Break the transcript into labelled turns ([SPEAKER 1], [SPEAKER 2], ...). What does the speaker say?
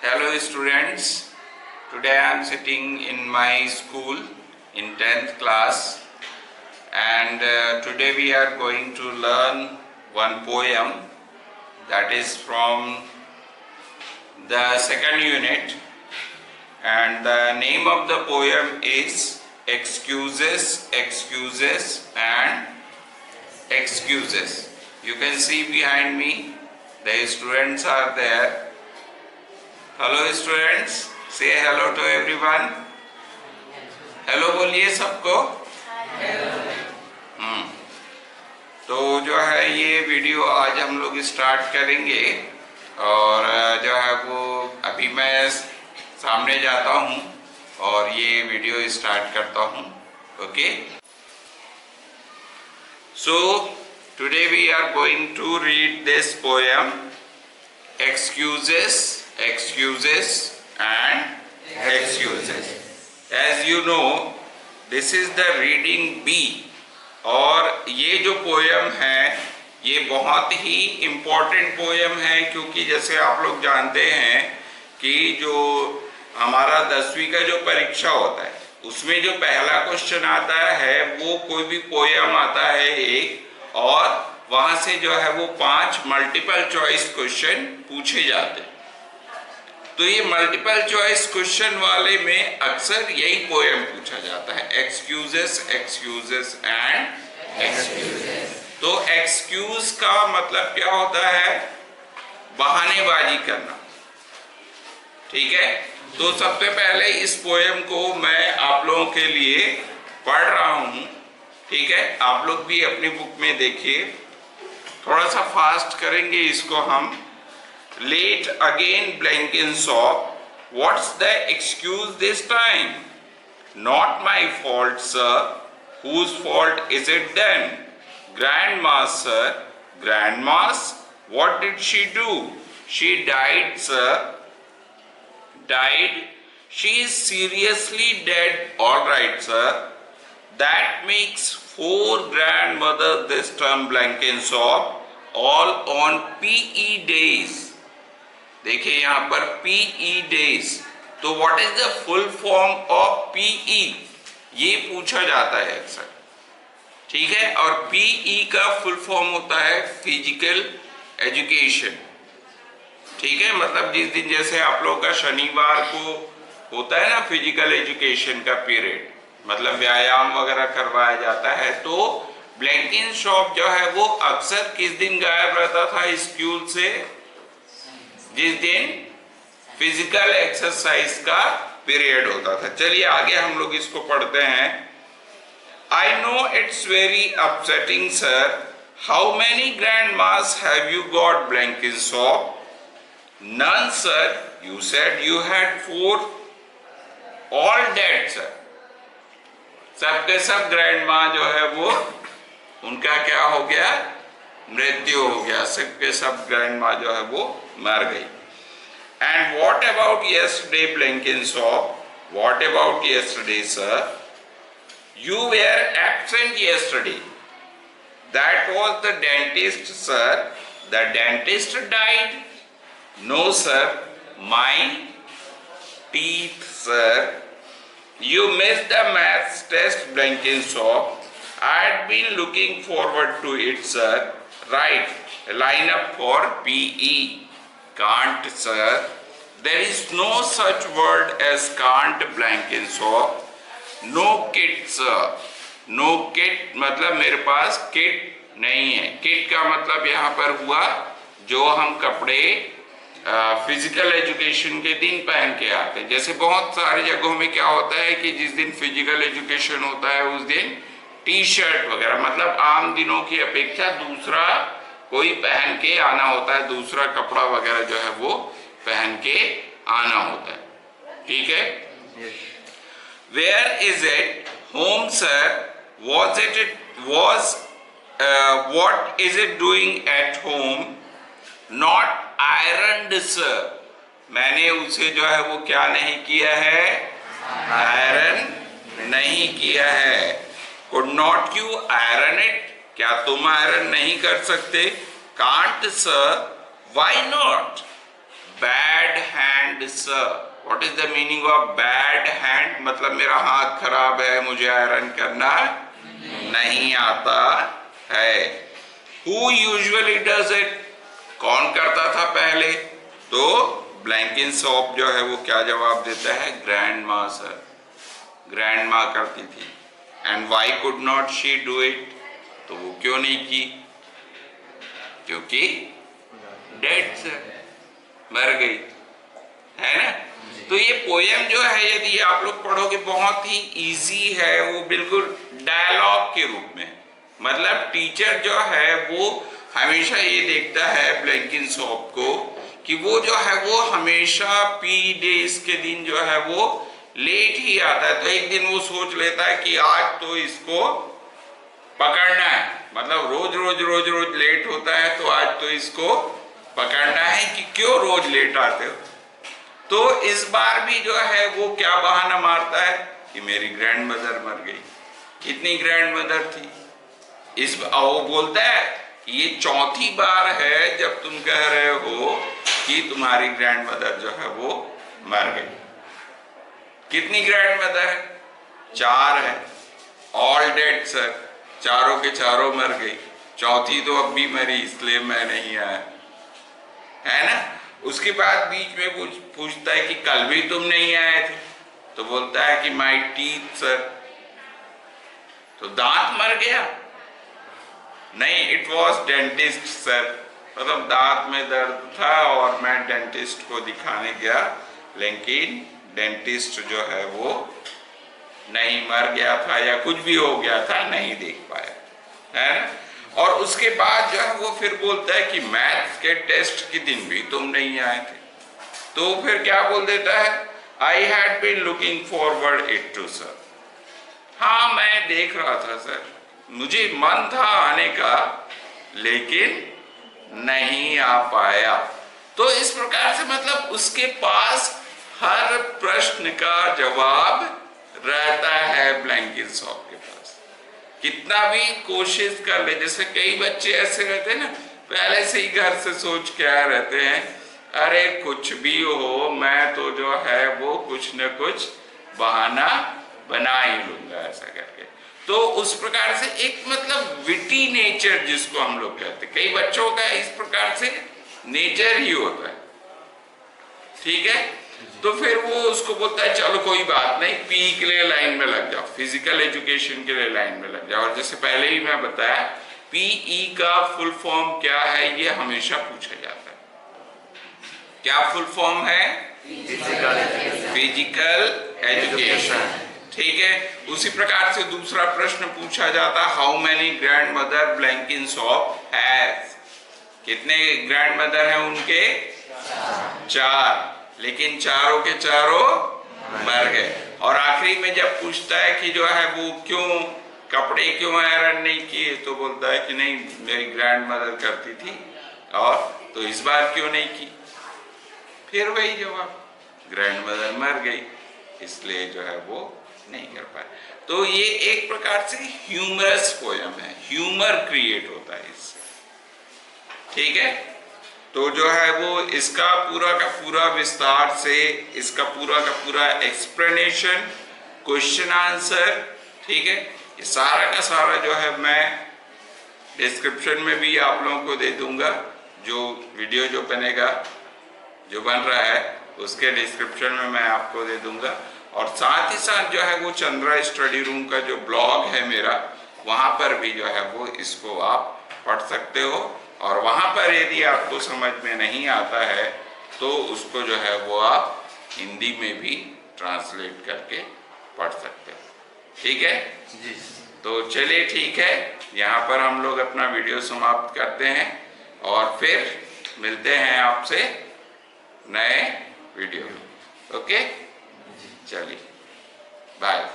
[SPEAKER 1] Hello students, today I am sitting in my school in 10th class and today we are going to learn one poem that is from the second unit, and the name of the poem is Excuses, Excuses and Excuses. You can see behind me the students are there. Hello students, से hello to everyone. Hello बोलिए सबको. तो जो है ये video आज हम लोग स्टार्ट करेंगे और जो है वो अभी मैं सामने जाता हूँ और ये वीडियो स्टार्ट करता हूँ. Okay, so today we are going to read this poem Excuses, Excuses and Excuses. As you know, this is the reading B. और ये जो पोएम है ये बहुत ही इम्पोर्टेंट पोएम है, क्योंकि जैसे आप लोग जानते हैं कि जो हमारा 10वीं का जो परीक्षा होता है उसमें जो पहला क्वेश्चन आता है वो कोई भी पोएम आता है एक, और वहां से जो है वो 5 मल्टीपल चॉइस क्वेश्चन पूछे जाते हैं. तो ये मल्टीपल चॉइस क्वेश्चन वाले में अक्सर यही पोएम पूछा जाता है, एक्सक्यूजेस, एक्सक्यूजेस एंड एक्सक्यूजेस. तो एक्सक्यूज का मतलब क्या होता है? बहानेबाजी करना. ठीक है, तो सबसे पहले इस पोएम को मैं आप लोगों के लिए पढ़ रहा हूं. ठीक है, आप लोग भी अपनी बुक में देखिए. थोड़ा सा फास्ट करेंगे इसको हम. Late again Blenkinsop, what's the excuse this time? Not my fault, sir. Whose fault is it then? Grandma's, sir. Grandma's? What did she do? She died, sir. Died? She is seriously dead. All right, sir. That makes 4 grandmothers this term, Blenkinsop, all on PE days. देखिए यहाँ पर PE days. तो what is the full form of PE, ये पूछा जाता है अक्सर. ठीक है, और PE का फुल फॉर्म होता है फिजिकल एजुकेशन. ठीक है, मतलब जिस दिन जैसे आप लोग का शनिवार को होता है ना फिजिकल एजुकेशन का पीरियड, मतलब व्यायाम वगैरह करवाया जाता है, तो ब्लैंकिनसॉप जो है वो अक्सर किस दिन गायब रहता था स्कूल से? जिस दिन फिजिकल एक्सरसाइज का पीरियड होता था. चलिए आगे हम लोग इसको पढ़ते हैं. I know it's very upsetting sir. How many grandmas have you got, Blenkinsop? None, sir. You said you had 4. All dead, sir. सबके सब ग्रैंड माँ जो है वो उनका क्या हो गया? मृत्यु हो गया. सबके सब ग्रैंड माँ जो है वो मर गई. And what about yesterday, Blenkinsop? What about yesterday, सर? You were absent yesterday. That was the dentist, sir. The dentist died. No sir, my teeth, sir. You missed the maths test, Blenkinsop. I had been looking forward to it, sir. Right, line up for PE. Can't, sir. There is no such word as can't, Blenkinsop. No kit, sir. No kit मतलब मेरे पास kit नहीं है. Kit का मतलब यहाँ पर हुआ जो हम कपड़े फिजिकल एजुकेशन के दिन पहन के आते हैं. जैसे बहुत सारी जगहों में क्या होता है कि जिस दिन फिजिकल एजुकेशन होता है उस दिन टी शर्ट वगैरह, मतलब आम दिनों की अपेक्षा दूसरा कोई पहन के आना होता है, दूसरा कपड़ा वगैरह जो है वो पहन के आना होता है. ठीक है. Where is it? Home, sir. Was it was what is it doing at home? Not ironed, sir. मैंने उसे जो है वो क्या नहीं किया है? आयरन नहीं किया है. Could not you iron it? क्या तुम आयरन नहीं कर सकते? Can't, sir. Why not? Bad hand sir. What is the meaning of bad hand? मतलब मेरा हाथ खराब है, मुझे आयरन करना नहीं आता है। Who usually does it? कौन करता था पहले? तो ब्लैंकिंसॉप जो है वो क्या जवाब देता है? ग्रैंड माँ सर, ग्रैंड माँ करती थी। And Y could not she do it? तो वो क्यों नहीं की? क्योंकि डेड सर, मर गई, है ना। तो ये पोयम जो है यदि आप लोग पढ़ोगे बहुत ही इजी है, वो बिल्कुल डायलॉग के रूप में। मतलब टीचर जो है वो हमेशा ये देखता है ब्लैंकिंसॉप को कि वो जो है वो हमेशा पी डेज के दिन जो है वो लेट ही आता है। तो एक दिन वो सोच लेता है कि आज तो इसको पकड़ना है, मतलब रोज लेट होता है, तो आज तो इसको पकड़ना है कि क्यों रोज लेट आते हो। तो इस बार भी जो है वो क्या बहाना मारता है कि मेरी ग्रैंड मदर मर गई। कितनी ग्रैंड मदर थी? वो बोलता है कि ये चौथी बार है जब तुम कह रहे हो कि तुम्हारी ग्रैंड मदर जो है वो मर गई। कितनी ग्रैंड मदर है? 4 है। ऑल डेड सर, चारों के चारों मर गई। चौथी तो अब भी मरी, इसलिए मैं नहीं आया, है ना। उसके बाद बीच में पूछता है कि कल भी तुम नहीं आए थे, तो बोलता है कि माई टीथ सर। तो दांत मर गया? नहीं, इट वॉज डेंटिस्ट सर। मतलब दांत में दर्द था और मैं डेंटिस्ट को दिखाने गया, लेकिन डेंटिस्ट जो है वो नहीं, मर गया था या कुछ भी हो गया था, नहीं देख पाया, है ना। और उसके बाद जो है वो फिर बोलता है कि मैथ्स के टेस्ट के दिन भी तुम नहीं आए थे। तो फिर क्या बोल देता है? I had been looking forward it to sir. हाँ, मैं देख रहा था सर, मुझे मन था आने का, लेकिन नहीं आ पाया। तो इस प्रकार से मतलब उसके पास हर प्रश्न का जवाब रहता है ब्लैंकिंसॉप के पास। कितना भी कोशिश कर ले, जैसे कई बच्चे ऐसे रहते हैं ना, पहले से ही घर से सोच के आए रहते हैं, अरे कुछ भी हो मैं तो जो है वो कुछ न कुछ बहाना बना ही लूंगा, ऐसा करके। तो उस प्रकार से एक मतलब विटी नेचर जिसको हम लोग कहते हैं, कई बच्चों का इस प्रकार से नेचर ही होता है, ठीक है। तो फिर वो उसको बोलता है चलो कोई बात नहीं, पी के लिए लाइन में लग जाओ, फिजिकल एजुकेशन के लिए लाइन में लग जाओ। और जैसे पहले ही मैं बताया, पीई का फुल फॉर्म क्या है, ये हमेशा पूछा जाता है। क्या फुल फॉर्म है? फिजिकल एजुकेशन, ठीक है। उसी प्रकार से दूसरा प्रश्न पूछा जाता, how many grandmother Blenkinsop has? कितने ग्रैंड मदर हैं उनके? 4, लेकिन चारों के चारों मर गए। और आखिरी में जब पूछता है कि जो है वो क्यों कपड़े क्यों आयरन नहीं किए, तो बोलता है कि नहीं, मेरी ग्रैंड मदर करती थी, और तो इस बार क्यों नहीं की? फिर वही जवाब, ग्रैंड मदर मर गई, इसलिए जो है वो नहीं कर पाए। तो ये एक प्रकार से ह्यूमरस पोयम है, ह्यूमर क्रिएट होता है इससे, ठीक है। तो जो है वो इसका पूरा का पूरा विस्तार से, इसका पूरा का पूरा एक्सप्लेनेशन, क्वेश्चन आंसर, ठीक है, ये सारा का सारा जो है मैं डिस्क्रिप्शन में भी आप लोगों को दे दूंगा। जो वीडियो जो बनेगा, जो बन रहा है, उसके डिस्क्रिप्शन में मैं आपको दे दूंगा। और साथ ही साथ जो है वो चंद्रा स्टडी रूम का जो ब्लॉग है मेरा, वहाँ पर भी जो है वो इसको आप पढ़ सकते हो। और वहाँ पर यदि आपको समझ में नहीं आता है तो उसको जो है वो आप हिंदी में भी ट्रांसलेट करके पढ़ सकते हो, ठीक है जी। तो चलिए ठीक है, यहाँ पर हम लोग अपना वीडियो समाप्त करते हैं और फिर मिलते हैं आपसे नए वीडियो में। ओके, चलिए बाय।